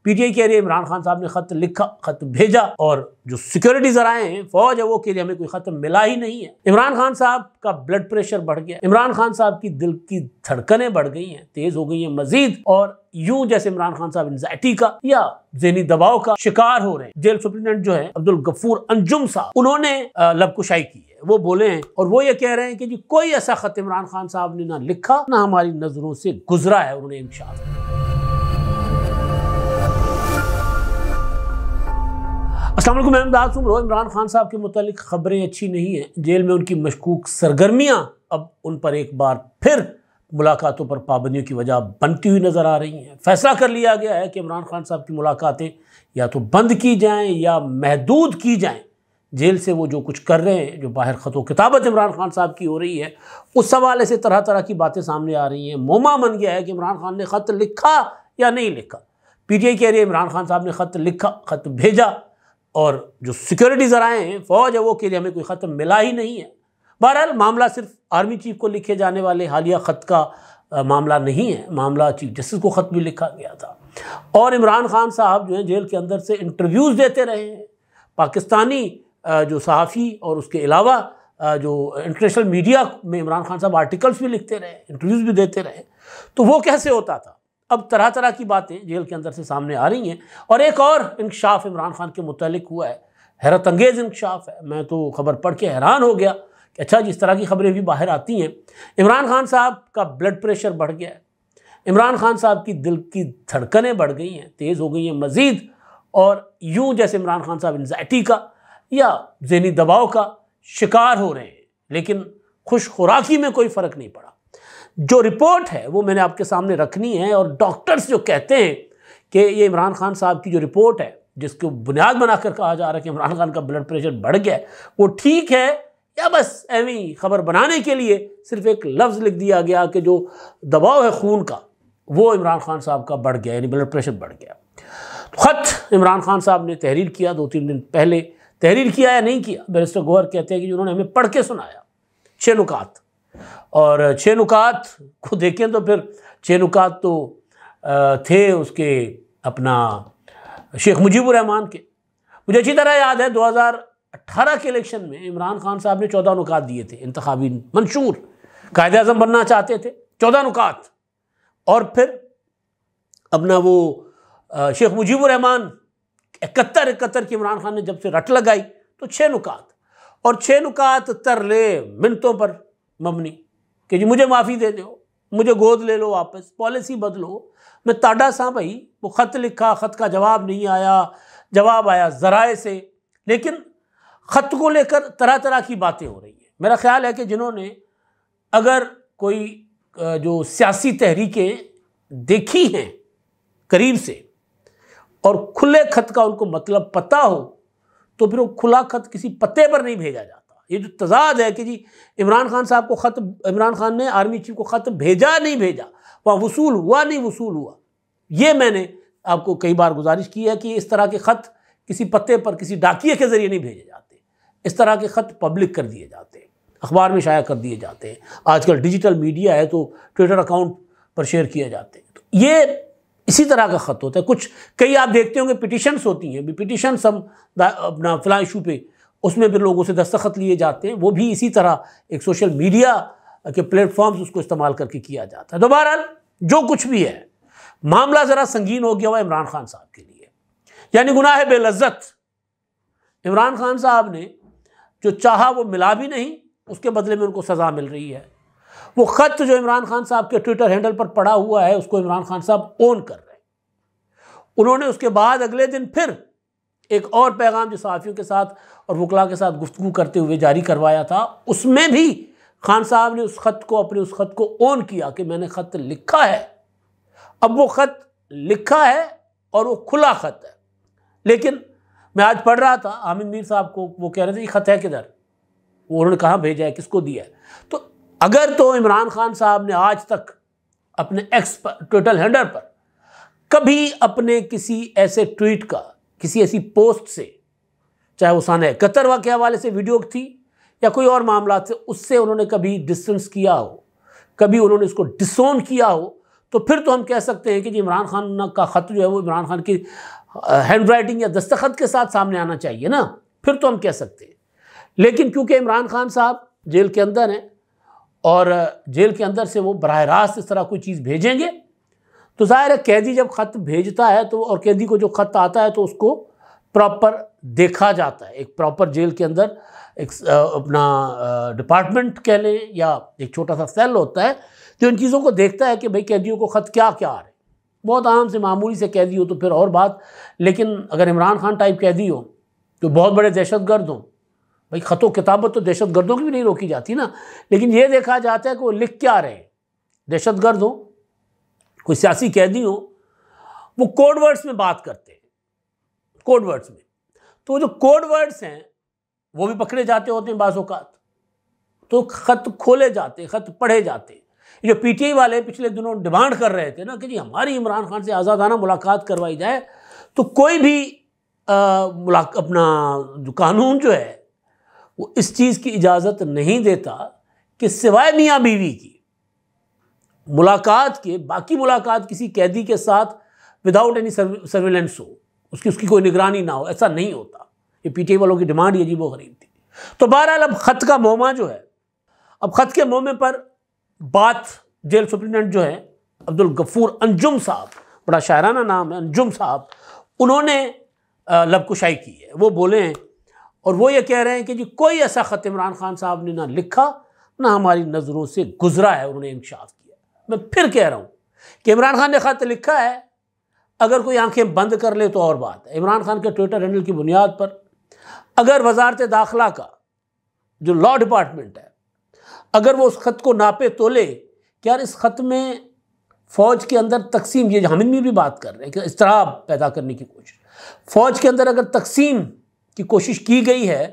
PTI कह रही है इमरान खान साहब ने खत लिखा, खत भेजा, और जो सिक्योरिटी जराए हैं, फौज है, वो कह रही है हमें कोई खत मिला ही नहीं है। इमरान खान साहब का ब्लड प्रेशर बढ़ गया, इमरान खान साहब की दिल की धड़कनें बढ़ गई हैं, तेज हो गई हैं मजीद, और यूं जैसे इमरान खान साहब एंजाइटी का या ज़हनी दबाव का शिकार हो रहे हैं। जेल सुप्रिटेंडेंट जो है अब्दुल गफूर अंजुम साहब, उन्होंने लबकुशाई की है, वो बोले हैं और वो ये कह रहे हैं कि जी कोई ऐसा खत इमरान खान साहब ने ना लिखा ना हमारी नजरों से गुजरा है। उन्होंने इंशाअल्लाह अस्सलाम वालेकुम, मैं इमदाद सुमरो। इमरान खान साहब के मुतालिक खबरें अच्छी नहीं हैं। जेल में उनकी मशकूक सरगर्मियां अब उन पर एक बार फिर मुलाकातों पर पाबंदियों की वजह बनती हुई नज़र आ रही हैं। फैसला कर लिया गया है कि इमरान खान साहब की मुलाकातें या तो बंद की जाएं या महदूद की जाएं। जेल से वो जो कुछ कर रहे हैं, जो बाहर ख़तो किताबत इमरान खान साहब की हो रही है, उस हवाले से तरह तरह की बातें सामने आ रही हैं। मोमा बन गया है कि इमरान खान ने ख़त लिखा या नहीं लिखा। पीटीआई कह रही है इमरान खान साहब ने ख़त लिखा, ख़त भेजा, और जो सिक्योरिटी जराए हैं, फौज है, वो कह रही है हमें कोई ख़त मिला ही नहीं है। बहरहाल मामला सिर्फ आर्मी चीफ को लिखे जाने वाले हालिया ख़त का मामला नहीं है, मामला चीफ जस्टिस को ख़त भी लिखा गया था। और इमरान खान साहब जो है जेल के अंदर से इंटरव्यूज़ देते रहे हैं, पाकिस्तानी जो सहाफ़ी और उसके अलावा जो इंटरनेशनल मीडिया में इमरान खान साहब आर्टिकल्स भी लिखते रहे, इंटरव्यूज़ भी देते रहे। तो वो कैसे होता था? अब तरह तरह की बातें जेल के अंदर से सामने आ रही हैं। और एक और इंकशाफ इमरान खान के मुतालिक हुआ है, हैरत अंगेज़ इंकशाफ है। मैं तो खबर पढ़ के हैरान हो गया कि अच्छा जिस तरह की खबरें भी बाहर आती हैं। इमरान खान साहब का ब्लड प्रेशर बढ़ गया है, इमरान खान साहब की दिल की धड़कनें बढ़ गई हैं, तेज़ हो गई हैं मज़ीद, और यूं जैसे इमरान खान साहब एंजाइटी का या ज़हनी दबाव का शिकार हो रहे हैं। लेकिन खुश खुराकी में कोई फ़र्क नहीं पड़ा। जो रिपोर्ट है वो मैंने आपके सामने रखनी है, और डॉक्टर्स जो कहते हैं कि ये इमरान खान साहब की जो रिपोर्ट है, जिसको बुनियाद बनाकर कहा जा रहा है कि इमरान खान का ब्लड प्रेशर बढ़ गया है, वो ठीक है या बस एवं खबर बनाने के लिए सिर्फ एक लफ्ज़ लिख दिया गया कि जो दबाव है खून का वो इमरान खान साहब का बढ़ गया, यानी ब्लड प्रेशर बढ़ गया। ख़त इमरान खान साहब ने तहरीर किया, 2-3 दिन पहले तहरीर किया या नहीं किया, बैरिस्टर गौहर कहते हैं कि उन्होंने हमें पढ़ के सुनाया 6 नुकात, और 6 नुकात को देखें तो फिर 6 नुकात तो थे उसके अपना शेख मुजीबुर रहमान के। मुझे अच्छी तरह याद है 2018 के इलेक्शन में इमरान खान साहब ने 14 नुकात दिए थे, इंतखाबी मंशूर, कायदे आज़म बनना चाहते थे, 14 नुकात। और फिर अपना वो शेख मुजीबुर रहमान 71 की इमरान खान ने जब से रट लगाई तो 6 नुकात, और 6 नुकात तरले मिनटों पर मबनी कि जी मुझे माफ़ी दे दो, मुझे गोद ले लो वापस, पॉलिसी बदलो। मैं ताड़ा सा भाई, वो ख़त लिखा, ख़त का जवाब नहीं आया, जवाब आया ज़राए से, लेकिन ख़त को लेकर तरह तरह की बातें हो रही हैं। मेरा ख्याल है कि जिन्होंने अगर कोई जो सियासी तहरीकें देखी हैं करीब से और खुले ख़त का उनको मतलब पता हो, तो फिर वो खुला ख़त किसी पते पर नहीं भेजा जाता। ये जो तजाद है कि जी इमरान खान साहब को ख़त, इमरान खान ने आर्मी चीफ को ख़त भेजा नहीं भेजा, वहाँ वसूल हुआ नहीं वसूल हुआ, ये मैंने आपको कई बार गुजारिश की है कि इस तरह के ख़त किसी पत्ते पर किसी डाकिए के ज़रिए नहीं भेजे जाते। इस तरह के ख़त पब्लिक कर दिए जाते हैं, अखबार में शाया कर दिए जाते हैं। आजकल डिजिटल मीडिया है तो ट्विटर अकाउंट पर शेयर किए जाते हैं। तो ये इसी तरह का ख़त होता है। कुछ कई आप देखते होंगे पिटिशन्स होती हैं, पिटिशन्स हम अपना फ़लाँ इशू पे, उसमें फिर लोगों से दस्तखत लिए जाते हैं, वो भी इसी तरह एक सोशल मीडिया के प्लेटफॉर्म्स उसको इस्तेमाल करके किया जाता है। तो बहरहाल जो कुछ भी है, मामला ज़रा संगीन हो गया हुआ इमरान खान साहब के लिए, यानी गुनाह बेलज़्ज़त। इमरान खान साहब ने जो चाहा वो मिला भी नहीं, उसके बदले में उनको सज़ा मिल रही है। वो ख़त जो इमरान खान साहब के ट्विटर हैंडल पर पड़ा हुआ है, उसको इमरान खान साहब ओन कर रहे हैं। उन्होंने उसके बाद अगले दिन फिर एक और पैगाम जो सहाफ़ियों के साथ और वकला के साथ गुफ्तगू करते हुए जारी करवाया था, उसमें भी खान साहब ने उस ख़त को, अपने उस ख़त को ओन किया कि मैंने ख़त लिखा है। अब वो ख़त लिखा है और वो खुला ख़त है। लेकिन मैं आज पढ़ रहा था आमिर मीर साहब को, वो कह रहे थे ये ख़त है किधर, वो उन्होंने कहाँ भेजा है, किसको दिया है। तो अगर तो इमरान खान साहब ने आज तक अपने एक्स ट्विटर हैंडल पर कभी अपने किसी ऐसे ट्वीट का, किसी ऐसी पोस्ट से, चाहे वो सन 71 के हवाले से वीडियो थी या कोई और मामला से, उससे उन्होंने कभी डिस्टेंस किया हो, कभी उन्होंने उसको डिसोन किया हो, तो फिर तो हम कह सकते हैं कि जी इमरान खान का ख़त जो है वो इमरान खान की हैंड राइटिंग या दस्तखत के साथ सामने आना चाहिए ना, फिर तो हम कह सकते हैं। लेकिन क्योंकि इमरान खान साहब जेल के अंदर हैं और जेल के अंदर से वो बराह रास्त इस तरह कोई चीज़ भेजेंगे, तो ज़ाहिर है कैदी जब ख़त भेजता है तो, और कैदी को जो ख़त आता है तो उसको प्रॉपर देखा जाता है। एक प्रॉपर जेल के अंदर एक अपना डिपार्टमेंट कह लें या एक छोटा सा सेल होता है जो इन चीज़ों को देखता है कि भाई कैदियों को ख़त क्या क्या आ रहे हैं। बहुत आम से मामूली से कैदी हो तो फिर और बात, लेकिन अगर इमरान खान टाइप कैदी हो तो बहुत बड़े दहशतगर्द हों, भाई ख़तो किताबत तो दहशतगर्दों की भी नहीं रोकी जाती ना, लेकिन ये देखा जाता है कि वो लिख क्या रहे हैं। दहशतगर्द हो, कोई सियासी कैदी हो, वो कोड वर्ड्स में बात करते हैं, कोड वर्ड्स में, तो जो कोड वर्ड्स हैं वो भी पकड़े जाते होते हैं बाज़ औक़ात, तो ख़त खोले जाते, ख़त पढ़े जाते। जो पीटीआई वाले पिछले दिनों डिमांड कर रहे थे ना कि जी हमारी इमरान खान से आज़ादाना मुलाकात करवाई जाए, तो कोई भी अपना जो कानून जो है वो इस चीज़ की इजाज़त नहीं देता कि सिवाय मियाँ बीवी की मुलाकात के बाकी मुलाकात किसी कैदी के साथ विदाउट एनी सर्विलेंस हो, उसकी कोई निगरानी ना हो, ऐसा नहीं होता। ये पीटीआई वालों की डिमांड ये अजीबोगरीब थी। तो बहरहाल अब ख़त का मोमा जो है, अब ख़त के मोमे पर बात जेल सुप्रिटेंडेंट जो है अब्दुल गफूर अंजुम साहब, बड़ा शायराना नाम है अंजुम साहब, उन्होंने लबकुशाई की है। वो बोले हैं और वो ये कह रहे हैं कि जी कोई ऐसा ख़त इमरान खान साहब ने ना लिखा ना हमारी नज़रों से गुजरा है। उन्होंने इंकशाफ किया। मैं फिर कह रहा हूँ कि इमरान खान ने ख़त लिखा है, अगर कोई आंखें बंद कर ले तो और बात है। इमरान खान के ट्विटर हैंडल की बुनियाद पर अगर वजारत दाखिला का जो लॉ डिपार्टमेंट है, अगर वो उस ख़त को नापे तोले कि यार इस ख़त में फ़ौज के अंदर तकसीम, ये हम इनमें भी बात कर रहे हैं कि इस्तिराब पैदा करने की कोशिश, फ़ौज के अंदर अगर तकसीम की कोशिश की गई है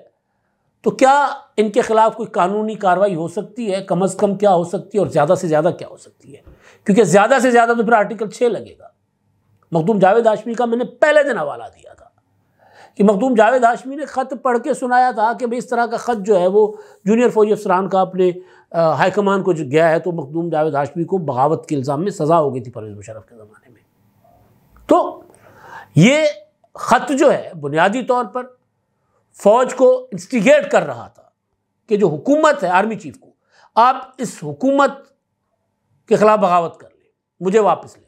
तो क्या इनके ख़िलाफ़ कोई कानूनी कार्रवाई हो सकती है? कम अज़ कम क्या हो सकती है और ज़्यादा से ज़्यादा क्या हो सकती है? क्योंकि ज़्यादा से ज़्यादा तो फिर आर्टिकल 6 लगेगा। मखदूम जावेद हाशमी का मैंने पहले दिन हवाला दिया था कि मखदूम जावेद हाशमी ने ख़त पढ़ के सुनाया था कि भाई इस तरह का ख़त जो है वो जूनियर फ़ौजी अफसरान का अपने हाईकमान को जो गया है, तो मखदूम जावेद हाशमी को बगावत के इल्ज़ाम में सज़ा हो गई थी परवेज़ मुशर्रफ के ज़माने में। तो ये ख़त जो है बुनियादी तौर पर फ़ौज को इंस्टिगेट कर रहा था कि जो हुकूमत है, आर्मी चीफ को, आप इस हुकूमत के ख़िलाफ़ बगावत कर लें, मुझे वापस लें।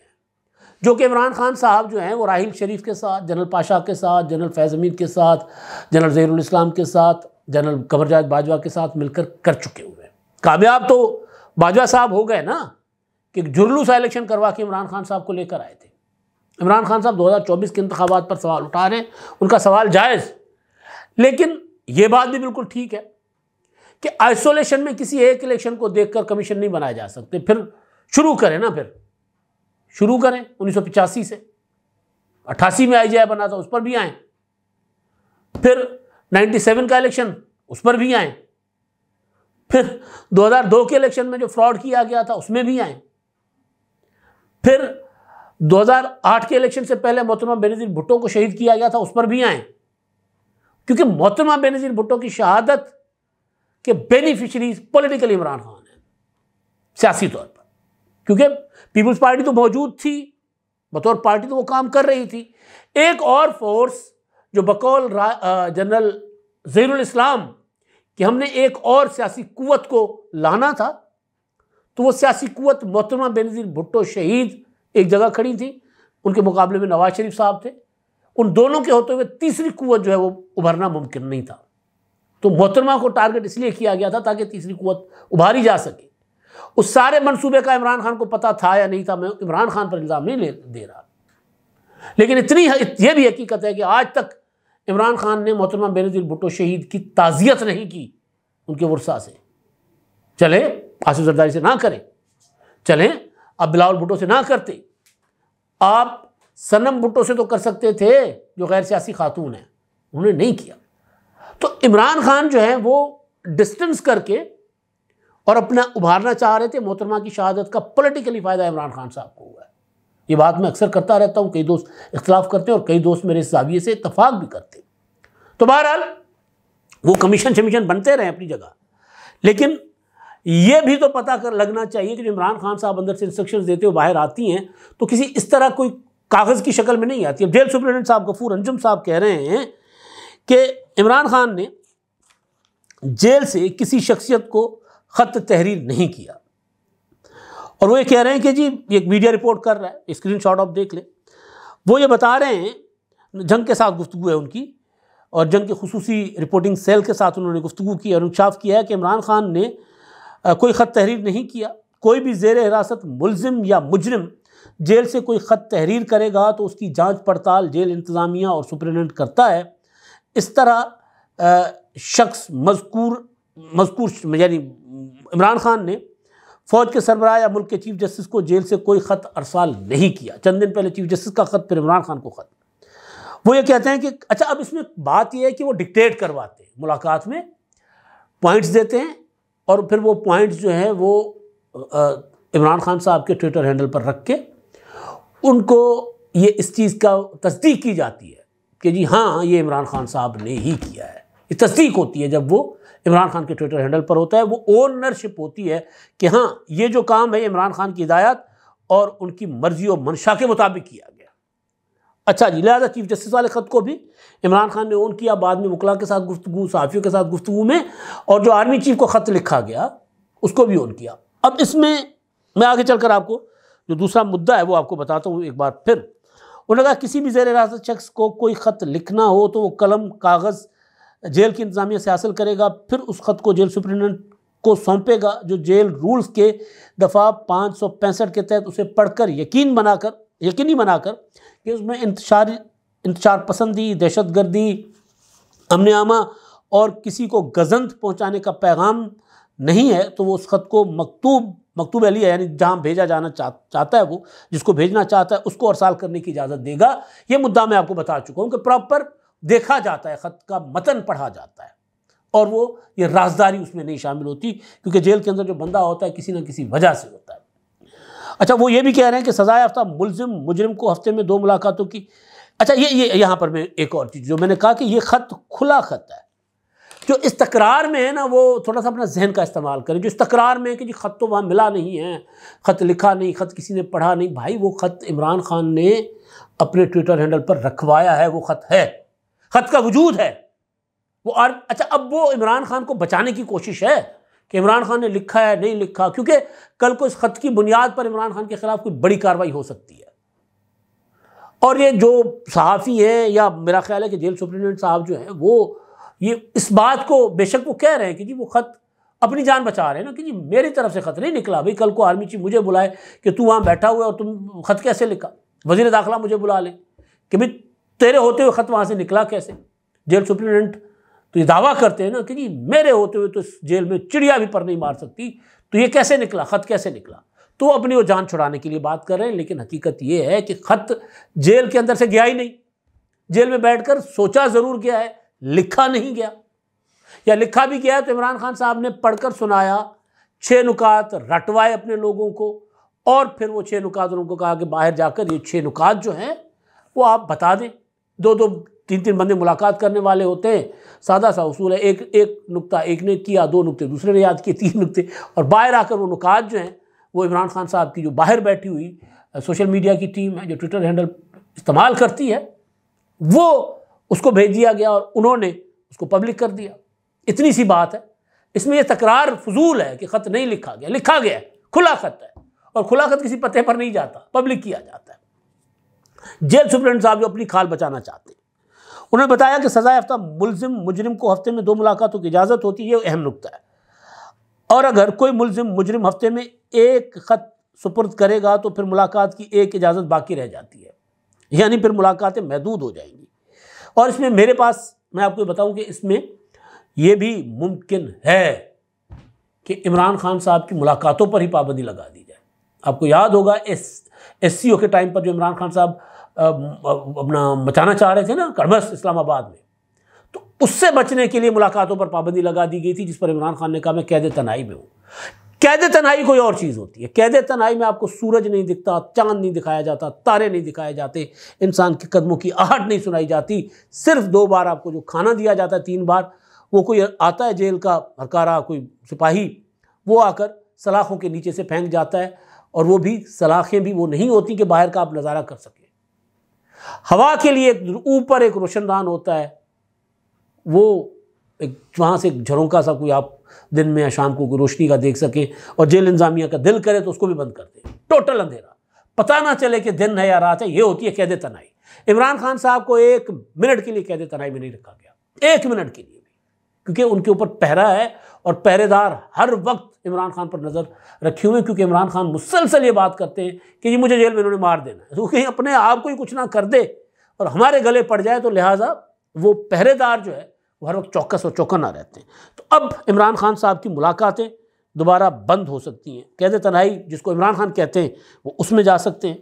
जो कि इमरान खान साहब जो हैं वो राहिल शरीफ के साथ, जनरल पाशा के साथ, जनरल फैज़ हमीद के साथ, जनरल ज़हीरुल इस्लाम के साथ, जनरल कमरजाद बाजवा के साथ मिलकर कर चुके हुए हैं। कामयाब तो बाजवा साहब हो गए ना कि जुर्लू सा इलेक्शन करवा के इमरान खान साहब को लेकर आए थे। इमरान खान साहब 2024 के इंतखाबात पर सवाल उठा रहे हैं, उनका सवाल जायज़, लेकिन ये बात भी बिल्कुल ठीक है कि आइसोलेशन में किसी एक इलेक्शन को देखकर कमीशन नहीं बनाए जा सकते। फिर शुरू करें ना, फिर शुरू करें 1985 से। 88 में IGI बना था, उस पर भी आए। फिर 97 का इलेक्शन, उस पर भी आए। फिर 2002 के इलेक्शन में जो फ्रॉड किया गया था उसमें भी आए। फिर 2008 के इलेक्शन से पहले मोहतरमा बेनज़ीर भुट्टो को शहीद किया गया था, उस पर भी आए, क्योंकि मोहतरमा बेनज़ीर भुट्टो की शहादत के बेनिफिशरीज पॉलिटिकल इमरान खान है सियासी तौर पर, क्योंकि पीपल्स पार्टी तो मौजूद थी, बतौर पार्टी तो वो काम कर रही थी। एक और फोर्स जो बकौल जनरल ज़हीरुल इस्लाम कि हमने एक और सियासी कुव्वत को लाना था, तो वो सियासी कुव्वत मोहतरमा बेनज़ीर भुट्टो शहीद एक जगह खड़ी थी, उनके मुकाबले में नवाज शरीफ साहब थे। उन दोनों के होते हुए तीसरी कुव्वत जो है वो उभरना मुमकिन नहीं था। तो मोहतरमा को टारगेट इसलिए किया गया था ताकि तीसरी कुव्वत उभारी जा सके। उस सारे मंसूबे का इमरान खान को पता था या नहीं था, मैं इमरान खान पर इल्ज़ाम नहीं दे रहा, लेकिन इतनी यह भी हकीकत है कि आज तक इमरान खान ने मोहतरमा बेनज़ीर भुट्टो शहीद की ताज़ियत नहीं की उनके वर्सा से। चले आसिफ जरदारी से ना करें, चलें अब बिलावल भुट्टो से ना करते, आप सनम भुट्टो से तो कर सकते थे जो गैर सियासी खातून है, उन्होंने नहीं किया। तो इमरान खान जो है वो डिस्टेंस करके और अपना उभारना चाह रहे थे। मोहतरमा की शहादत का पॉलिटिकली फ़ायदा इमरान खान साहब को हुआ है। ये बात मैं अक्सर करता रहता हूँ, कई दोस्त इख्तलाफ करते हैं और कई दोस्त मेरे इस ज़ाविये से इत्तफाक भी करते हैं। तो बहरहाल वो कमीशन शमीशन बनते रहे अपनी जगह, लेकिन ये भी तो पता कर लगना चाहिए कि जो इमरान खान साहब अंदर से इंस्ट्रक्शंस देते हुए बाहर आती हैं तो किसी इस तरह कोई कागज़ की शक्ल में नहीं आती। अब जेल सुप्रिटेंडेंट साहब गफूर अंजुम साहब कह रहे हैं कि इमरान खान ने जेल से किसी शख्सियत को ख़त तहरीर नहीं किया, और वो ये कह रहे हैं कि जी एक मीडिया रिपोर्ट कर रहा है, स्क्रीनशॉट आप देख लें। वो ये बता रहे हैं, जंग के साथ गुफ्तगू है उनकी, और जंग के खुसूसी रिपोर्टिंग सेल के साथ उन्होंने गुफ्तगू की और इंकशाफ किया है कि इमरान खान ने कोई ख़त तहरीर नहीं किया। कोई भी ज़ेर हिरासत मुलजिम या मुजरिम जेल से कोई ख़त तहरीर करेगा तो उसकी जांच पड़ताल जेल इंतज़ामिया और सुपरिटेंडेंट करता है। इस तरह शख्स मज़कूर यानी इमरान खान ने फ़ौज के सरबराह या मुल्क के चीफ जस्टिस को जेल से कोई ख़त अरसाल नहीं किया। चंद दिन पहले चीफ जस्टिस का ख़त, फिर इमरान खान को ख़त। वो ये कहते हैं कि अच्छा, अब इसमें बात यह है कि वो डिक्टेट करवाते हैं, मुलाकात में पॉइंट्स देते हैं और फिर वो पॉइंट्स जो हैं वो इमरान खान साहब के ट्विटर हैंडल पर रख के उनको ये इस चीज़ का तस्दीक की जाती है कि जी हाँ, ये इमरान खान साहब ने ही किया है। ये तस्दीक होती है जब वो इमरान खान के ट्विटर हैंडल पर होता है, वो ओनरशिप होती है कि हाँ, ये जो काम है इमरान खान की हिदायत और उनकी मर्जी और मंशा के मुताबिक किया गया। अच्छा जी, लिहाजा चीफ जस्टिस वाले ख़त को भी इमरान खान ने ओन किया, बाद में वकला के साथ गुफ्तगू, सहाफ़ियों के साथ गुफ्तगू में, और जो आर्मी चीफ को ख़त लिखा गया उसको भी ओन किया। अब इसमें मैं आगे चलकर आपको जो दूसरा मुद्दा है वो आपको बताता हूँ एक बार फिर। उन्होंने कहा किसी भी ज़ेर हिरासत शख्स को कोई ख़त लिखना हो तो वो कलम कागज़ जेल की इंतज़ामिया से हासिल करेगा, फिर उस ख़त को जेल सुपरिटेंडेंट को सौंपेगा जो जेल रूल्स के दफ़ा 565 के तहत उसे पढ़कर यकीनी बनाकर कि उसमें इंतशार पसंदी, दहशतगर्दी, अमन आमा और किसी को गज़ंत पहुँचाने का पैगाम नहीं है, तो वो उस ख़त को मकतूब अली यानी जहाँ भेजा जाना चाहता है, वो जिसको भेजना चाहता है उसको अरसाल करने की इजाज़त देगा। ये मुद्दा मैं आपको बता चुका हूँ कि प्रॉपर देखा जाता है, ख़त का मतन पढ़ा जाता है और वो ये राजदारी उसमें नहीं शामिल होती, क्योंकि जेल के अंदर जो बंदा होता है किसी न किसी वजह से होता है। अच्छा, वो ये भी कह रहे हैं कि सज़ा याफ्ता मुलजिम मुजरिम को हफ्ते में 2 मुलाकातों की। अच्छा, ये यहाँ पर मैं एक और चीज़ जो मैंने कहा कि ये ख़त खुला ख़त है। जो इस तकरार में है ना, वो थोड़ा सा अपना जहन का इस्तेमाल करें। जो इस तकरार में है कि जी ख़त तो वहाँ मिला नहीं है, ख़त लिखा नहीं, ख़त किसी ने पढ़ा नहीं, भाई वो ख़त इमरान खान ने अपने ट्विटर हैंडल पर रखवाया है, वो ख़त है, ख़त का वजूद है वो। और अच्छा, अब वो इमरान खान को बचाने की कोशिश है कि इमरान खान ने लिखा है नहीं लिखा, क्योंकि कल को इस ख़त की बुनियाद पर इमरान खान के ख़िलाफ़ कोई बड़ी कार्रवाई हो सकती है। और ये जो सहाफ़ी हैं, या मेरा ख्याल है कि जेल सुपरिटेंडेंट साहब जो हैं, वो ये इस बात को बेशक वो कह रहे हैं कि जी वो ख़त अपनी जान बचा रहे हैं ना, कि जी मेरी तरफ से ख़त नहीं निकला। भाई कल को आर्मी चीफ मुझे बुलाए कि तू वहाँ बैठा हुआ है और तुम ख़त कैसे लिखा, वज़ीर दाखिला मुझे बुला ले कि भाई तेरे होते हुए ख़त वहाँ से निकला कैसे। जेल सुपरिटेंडेंट तो ये दावा करते हैं ना कि जी मेरे होते हुए तो इस जेल में चिड़िया भी पर नहीं मार सकती, तो ये कैसे निकला, ख़त कैसे निकला। तो अपनी वो जान छुड़ाने के लिए बात कर रहे हैं, लेकिन हकीकत ये है कि ख़त जेल के अंदर से गया ही नहीं। जेल में बैठकर सोचा ज़रूर गया है, लिखा नहीं गया, या लिखा भी गया तो इमरान खान साहब ने पढ़कर सुनाया, 6 नुकात रटवाए अपने लोगों को, और फिर वो 6 नुकात उनको कहा कि बाहर जाकर ये 6 नुकात जो हैं वो आप बता दें। 2-2, 3-3 बंदे मुलाकात करने वाले होते हैं, सादा सा उसूल है, एक नुक्ता एक ने किया, 2 नुक्ते दूसरे ने याद किए, 3 नुक्ते, और बाहर आकर वो नुकात जो हैं वो इमरान खान साहब की जो बाहर बैठी हुई सोशल मीडिया की टीम है, जो ट्विटर हैंडल इस्तेमाल करती है, वो उसको भेज दिया गया और उन्होंने उसको पब्लिक कर दिया। इतनी सी बात है। इसमें यह तकरार फजूल है कि ख़त नहीं लिखा गया, लिखा गया है, खुला ख़त है, और खुला ख़त किसी पते पर नहीं जाता, पब्लिक किया जाता है। जेल सुपरिटेंडेंट साहब जो अपनी खाल बचाना चाहते हैं, उन्होंने बताया कि सज़ा याफ्ता मुलजिम मुजरिम को हफ्ते में 2 मुलाकातों की इजाज़त होती है, ये अहम नुक्ता है। और अगर कोई मुलजिम मुजरिम हफ्ते में 1 ख़त सुपुर्द करेगा तो फिर मुलाकात की 1 इजाज़त बाकी रह जाती है, यानी फिर मुलाकातें महदूद हो जाएंगी। और इसमें मेरे पास, मैं आपको बताऊं कि इसमें यह भी मुमकिन है कि इमरान खान साहब की मुलाकातों पर ही पाबंदी लगा दी जाए। आपको याद होगा SCO के टाइम पर जो इमरान खान साहब अपना मचाना चाह रहे थे ना कड़मस इस्लामाबाद में, तो उससे बचने के लिए मुलाकातों पर पाबंदी लगा दी गई थी, जिस पर इमरान खान ने कहा मैं कैद तन्हाई में हूँ। कैद तन्हाई कोई और चीज़ होती है। कैद तन्हाई में आपको सूरज नहीं दिखता, चांद नहीं दिखाया जाता, तारे नहीं दिखाए जाते, इंसान के कदमों की आहट नहीं सुनाई जाती, सिर्फ 2 बार आपको जो खाना दिया जाता है, 3 बार वो कोई आता है जेल का हरकारा, कोई सिपाही, वो आकर सलाखों के नीचे से फेंक जाता है, और वो भी सलाखें भी वो नहीं होती कि बाहर का आप नज़ारा कर सकें। हवा के लिए ऊपर एक रोशनदान होता है, वो एक वहाँ से एक झरोंका सा कोई आप दिन में या शाम को कोई रोशनी का देख सके, और जेल इंतजामिया का दिल करे तो उसको भी बंद कर दे, टोटल अंधेरा, पता ना चले कि दिन है या रात है। ये होती है कैद तनाई। इमरान खान साहब को 1 मिनट के लिए कैद तनाई में नहीं रखा गया, 1 मिनट के लिए भी, क्योंकि उनके ऊपर पहरा है और पहरेदार हर वक्त इमरान खान पर नज़र रखे हुए हैं, क्योंकि इमरान खान मुसलसल ये बात करते हैं कि जी मुझे जेल में इन्होंने मार देना है, तो कहीं अपने आप को ही कुछ ना कर दे और हमारे गले पड़ जाए, तो लिहाजा वो पहरेदार जो है वो हर वक्त चौकस और चौकन्ना रहते हैं। तो अब इमरान खान साहब की मुलाकातें दोबारा बंद हो सकती हैं, कैद तन्हाई जिसको इमरान खान कहते हैं वो उसमें जा सकते हैं।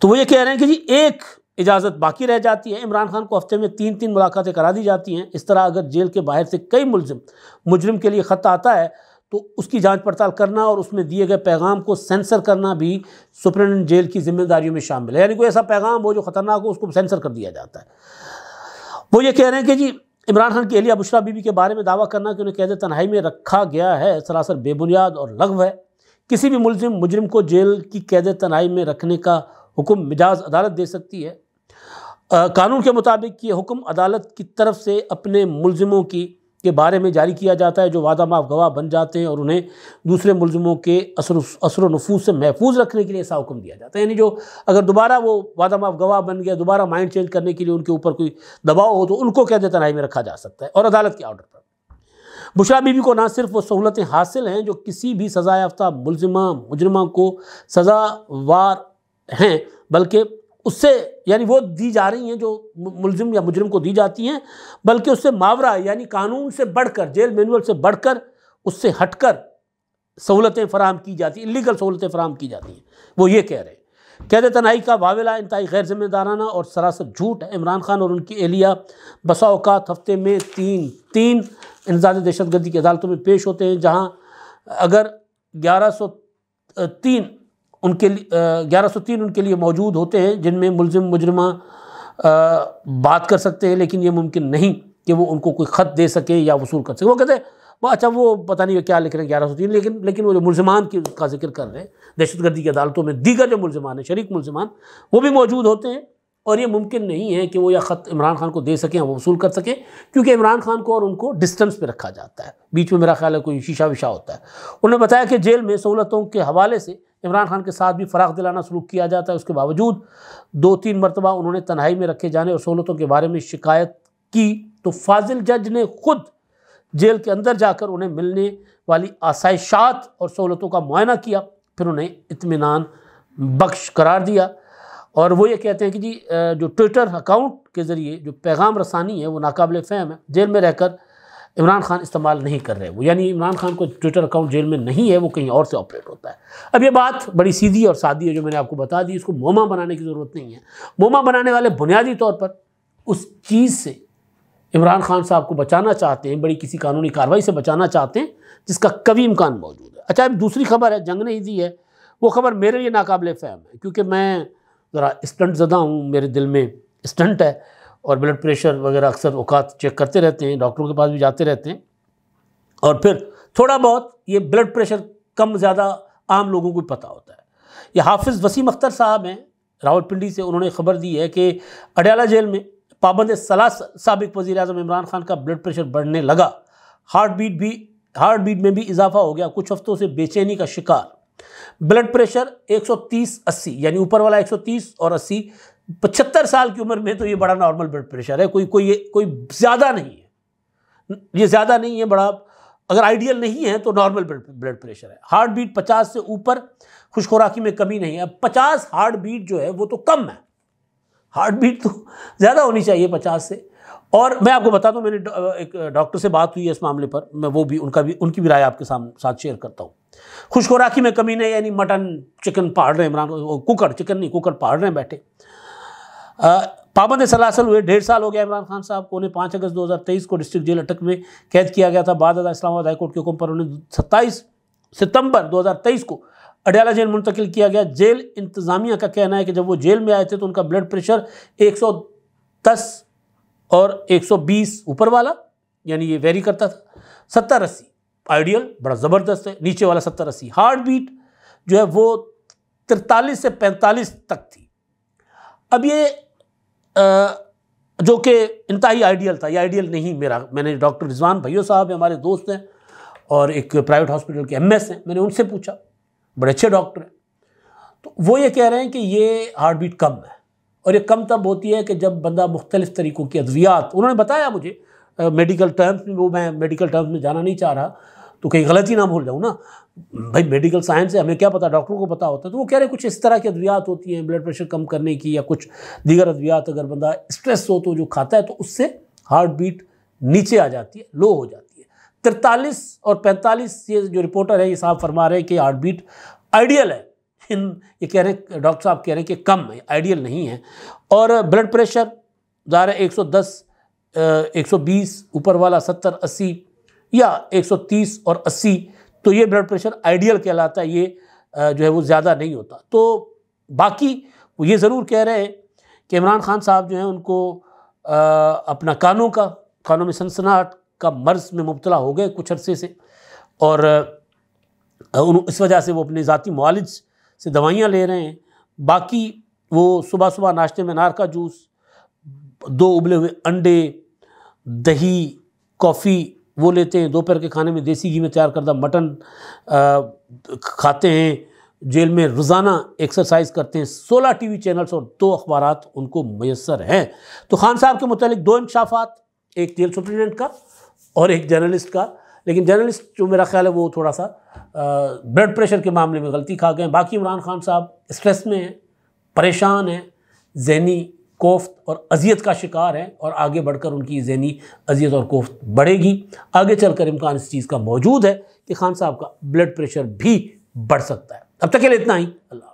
तो वो ये कह रहे हैं कि जी एक इजाज़त बाकी रह जाती है, इमरान खान को हफ्ते में 3-3 मुलाकातें करा दी जाती हैं। इस तरह अगर जेल के बाहर से कई मुजरिम के लिए ख़त आता है तो उसकी जांच पड़ताल करना और उसमें दिए गए पैगाम को सेंसर करना भी सुप्रीटेंडेंट जेल की जिम्मेदारियों में शामिल है। यानी कोई ऐसा पैगाम हो जो ख़तरनाक हो, उसको सेंसर कर दिया जाता है। वो ये कह रहे हैं कि जी इमरान खान की अहलिया बुशरा बीबी के बारे में दावा करना कि उन्हें कैद तन्हाई में रखा गया है सरासर बेबुनियाद और लग़्व है। किसी भी मुजरिम को जेल की कैद तन्हाई में रखने का हुक्म मिजाज अदालत दे सकती है। कानून के मुताबिक ये हुक्म अदालत की तरफ से अपने मुलजिमों के बारे में जारी किया जाता है जो वादा माफ गवाह बन जाते हैं, और उन्हें दूसरे मुलजिमों के असर नफूस से महफूज रखने के लिए ऐसा हुक्म दिया जाता है। यानी जो अगर दोबारा वो वादा माफ गवाह बन गया, दोबारा माइंड चेंज करने के लिए उनके ऊपर कोई दबाव हो तो उनको कैद तन्हाई में रखा जा सकता है, और अदालत के ऑर्डर पर। बुशरा बीबी को ना सिर्फ वो सहूलतें हासिल हैं जो किसी भी सज़ा याफ्ता मुजरिमा को सज़ावार हैं, बल्कि उससे यानी वो दी जा रही हैं जो मुलजिम या मुजरिम को दी जाती हैं, बल्कि उससे मावरा यानी कानून से बढ़कर, जेल मैनुअल से बढ़कर, उससे हटकर सहूलतें फराहम की जाती, इलीगल सहूलतें फराहम की जाती हैं। वो ये कह रहे हैं कैद तन्हाई का वावेला इंतहाई गैर जिम्मेदाराना और सरासर झूठ है। इमरान खान और उनकी एहलिया बसा औकात हफ्ते में 3 इंसदाद दहशतगर्दी की अदालतों में पेश होते हैं, जहाँ अगर 1103 उनके लिए मौजूद होते हैं जिनमें मुलजिम मुजरिमा बात कर सकते हैं, लेकिन ये मुमकिन नहीं कि वो उनको कोई ख़त दे सके या वसूल कर सके। वो कहते हैं अच्छा वो पता नहीं क्या लिख रहे हैं 1103, लेकिन वो जो मुलजिमान का जिक्र कर रहे हैं दहशतगर्दी की अदालतों में, दीगर जो मुलजिमान हैं, शरीक मुलजिमान, वो भी मौजूद होते हैं, और ये मुमकिन नहीं है कि वो या ख़त इमरान खान को दे सकें, वो वसूल कर सकें, क्योंकि इमरान खान को और उनको डिस्टेंस पे रखा जाता है। बीच में मेरा ख्याल है कोई शीशा विशा होता है। उन्होंने बताया कि जेल में सहूलतों के हवाले से इमरान खान के साथ भी फ़राग़ दिलाना सलूक किया जाता है। उसके बावजूद 2-3 मरतबा उन्होंने तन्हाई में रखे जाने और सहूलतों के बारे में शिकायत की तो फाजिल जज ने खुद जेल के अंदर जाकर उन्हें मिलने वाली आसाइशात और सहूलतों का मुआयना किया, फिर उन्हें इत्मीनान बख्श करार दिया। और वो ये कहते हैं कि जी जो ट्विटर अकाउंट के ज़रिए जो पैगाम रसानी है वो नाकाबिल फ़हम है, जेल में रहकर इमरान खान इस्तेमाल नहीं कर रहे वो, यानी इमरान खान को ट्विटर अकाउंट जेल में नहीं है, वो कहीं और से ऑपरेट होता है। अब ये बात बड़ी सीधी और सादी है जो मैंने आपको बता दी, इसको मोमा बनाने की ज़रूरत नहीं है। मोमा बनाने वाले बुनियादी तौर पर उस चीज़ से इमरान खान साहब को बचाना चाहते हैं, बड़ी किसी कानूनी कार्रवाई से बचाना चाहते हैं जिसका कभी इम्कान मौजूद है। अच्छा, अब दूसरी खबर है, जंग ने ही दी है, वो खबर मेरे लिए नाकाबिल फ़हम है, क्योंकि मैं ज़रा स्टंट ज़दा हूँ, मेरे दिल में स्टंट है और ब्लड प्रेशर वगैरह अक्सर औकात चेक करते रहते हैं, डॉक्टरों के पास भी जाते रहते हैं, और फिर थोड़ा बहुत ये ब्लड प्रेशर कम ज़्यादा आम लोगों को पता होता है। ये हाफिज़ वसीम अख्तर साहब हैं रावलपिंडी से, उन्होंने खबर दी है कि अडयाला जेल में पाबंद सलाह साबिक वज़ीर आज़म इमरान खान का ब्लड प्रेशर बढ़ने लगा, हार्ट बीट में भी इजाफा हो गया, कुछ हफ्तों से बेचैनी का शिकार। ब्लड प्रेशर 130/80 यानी ऊपर वाला 130 और 80, 75 साल की उम्र में तो ये बड़ा नॉर्मल ब्लड प्रेशर है, कोई ज़्यादा नहीं है, ये ज़्यादा नहीं है, बड़ा अगर आइडियल नहीं है तो नॉर्मल ब्लड प्रेशर है। हार्ट बीट 50 से ऊपर, खुशखुराकी में कमी नहीं है। 50 हार्ट बीट जो है वो तो कम है, हार्ट बीट तो ज़्यादा होनी चाहिए 50 से। और मैं आपको बताता हूँ, मैंने एक डॉक्टर से बात हुई है इस मामले पर, मैं वो भी उनकी भी राय आपके साथ शेयर करता हूँ। खुशखुराकी में कमी नहीं, यानी मटन चिकन पाड़ रहे हैं इमरान, कुकर पाड़ रहे हैं बैठे। पाबंद सलासल हुए 1.5 साल हो गया इमरान खान साहब को। उन्हें 5 अगस्त 2023 को डिस्ट्रिक्ट जेल अटक में कैद किया गया था। बाद इस्लामाबाद हाईकोर्ट के हुक्म पर उन्हें 27 सितंबर 2023 को अडयाला जेल मुंतकिल किया गया। जेल इंतज़ामिया का कहना है कि जब वो जेल में आए थे तो उनका ब्लड प्रेशर 110 और 120 ऊपर वाला, यानी ये वेरी करता था, 70-80। आइडियल बड़ा ज़बरदस्त है, नीचे वाला 70-80। हार्ट बीट जो है वो 43 से 45 तक थी। अब ये जो कि इंतहाई आइडियल था, ये आइडियल नहीं मैंने डॉक्टर रिजवान भैया साहब हमारे दोस्त हैं और एक प्राइवेट हॉस्पिटल के MS हैं, मैंने उनसे पूछा, बड़े अच्छे डॉक्टर हैं, तो वो ये कह रहे हैं कि ये हार्ट बीट कम है। और ये कम तब होती है कि जब बंदा मुख्तलिफ़ तरीक़ों की अद्वियात, उन्होंने बताया मुझे मेडिकल टर्म्स में, वो मैं मेडिकल टर्म्स में जाना नहीं चाह रहा तो कहीं गलती ना भूल जाऊँ ना, भाई मेडिकल साइंस है, हमें क्या पता, डॉक्टरों को पता होता है। तो वो कह रहे हैं कुछ इस तरह की अद्वियात होती हैं ब्लड प्रेशर कम करने की, या कुछ दीगर अद्वियात, अगर बंदा स्ट्रेस हो तो जो खाता है तो उससे हार्ट बीट नीचे आ जाती है, लो हो जाती है। 43 और 45 ये जो रिपोर्टर है ये साहब फरमा रहे हैं कि हार्ट बीट आइडियल है। ये कह रहे हैं, डॉक्टर साहब कह रहे हैं कि कम है, आइडियल नहीं है। और ब्लड प्रेशर ज़ाहिर है 110 120 ऊपर वाला 70-80 या 130 और 80, तो ये ब्लड प्रेशर आइडियल कहलाता है, ये जो है वो ज़्यादा नहीं होता। तो बाकी वो ये ज़रूर कह रहे हैं कि इमरान खान साहब जो हैं उनको अपना कानों में सनसनाहट का मर्ज़ में मुब्तला हो गए कुछ अरसे से, और इस वजह से वो अपने ज़ाती मुआलिज से दवाइयाँ ले रहे हैं। बाकी वो सुबह सुबह नाश्ते में अनार का जूस, 2 उबले हुए अंडे, दही, कॉफ़ी वो लेते हैं। दोपहर के खाने में देसी घी में तैयार करदा मटन खाते हैं। जेल में रोज़ाना एक्सरसाइज करते हैं। 16 TV चैनल्स और 2 अखबारात उनको मैसर हैं। तो खान साहब के मुतालिक 2 इंकशाफात, एक जेल सुप्रिटेंडेंट का और एक जर्नलिस्ट का। लेकिन जर्नलिस्ट जो मेरा ख्याल है वो थोड़ा सा ब्लड प्रेशर के मामले में गलती खा गए। बाकी इमरान खान साहब स्ट्रेस में हैं, परेशान हैं, ज़हनी कोफ्त और अजियत का शिकार है, और आगे बढ़कर उनकी ज़हनी अजियत और कोफ्त बढ़ेगी। आगे चलकर इम्कान इस चीज़ का मौजूद है कि खान साहब का ब्लड प्रेशर भी बढ़ सकता है। अब तक के लिए इतना ही। अल्लाह।